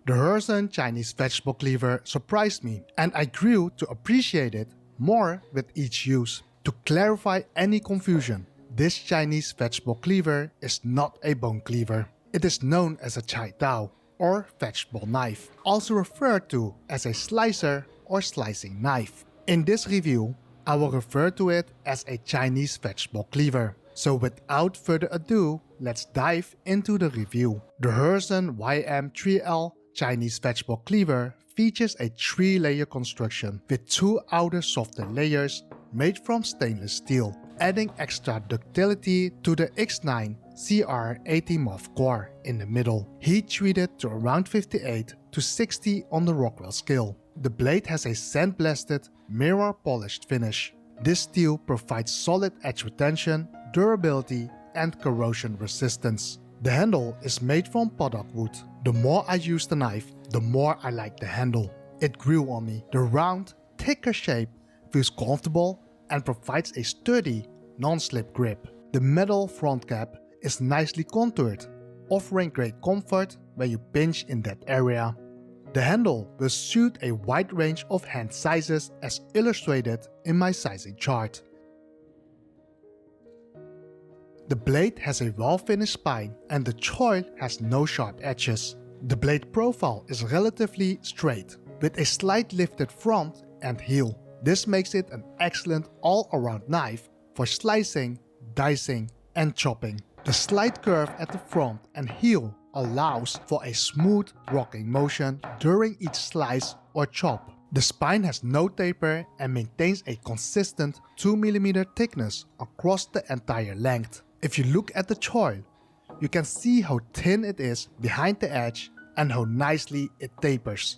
The Hezhen Chinese Vegetable Cleaver surprised me, and I grew to appreciate it more with each use. To clarify any confusion, this Chinese vegetable cleaver is not a bone cleaver. It is known as a chai dao, or vegetable knife, also referred to as a slicer or slicing knife. In this review, I will refer to it as a Chinese vegetable cleaver. So without further ado, let's dive into the review. The Hezhen YM3L Chinese Vegetable Cleaver features a 3-layer construction with 2 outer softer layers made from stainless steel, adding extra ductility to the X9Cr18Mov core in the middle. Heat treated to around 58 to 60 on the Rockwell scale. The blade has a sandblasted, mirror polished finish. This steel provides solid edge retention, durability, and corrosion resistance. The handle is made from podok wood. The more I use the knife, the more I like the handle. It grew on me. The round, thicker shape feels comfortable and provides a sturdy, non-slip grip. The metal front cap is nicely contoured, offering great comfort when you pinch in that area. The handle will suit a wide range of hand sizes as illustrated in my sizing chart. The blade has a well-finished spine and the choil has no sharp edges. The blade profile is relatively straight, with a slight lifted front and heel. This makes it an excellent all-around knife for slicing, dicing, and chopping. The slight curve at the front and heel allows for a smooth rocking motion during each slice or chop. The spine has no taper and maintains a consistent 2mm thickness across the entire length. If you look at the choil, you can see how thin it is behind the edge and how nicely it tapers.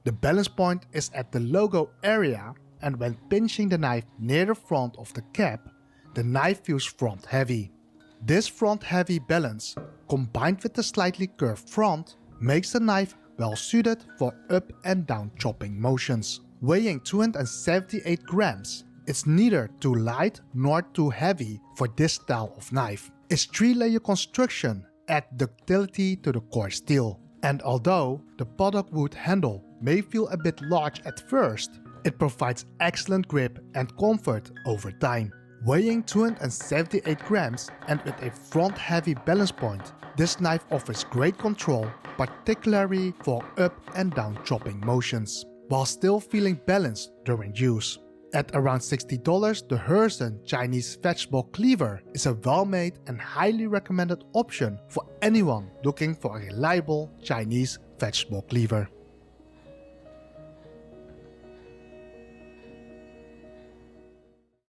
The balance point is at the logo area, and when pinching the knife near the front of the cap, the knife feels front heavy. This front heavy balance, combined with the slightly curved front, makes the knife well suited for up and down chopping motions. Weighing 278 grams, it's neither too light nor too heavy for this style of knife. Its 3-layer construction adds ductility to the core steel, and although the podok wood handle may feel a bit large at first, it provides excellent grip and comfort over time. Weighing 278 grams and with a front-heavy balance point, this knife offers great control, particularly for up and down chopping motions, while still feeling balanced during use. At around $60, the Hezhen Chinese Vegetable Cleaver is a well-made and highly recommended option for anyone looking for a reliable Chinese vegetable cleaver.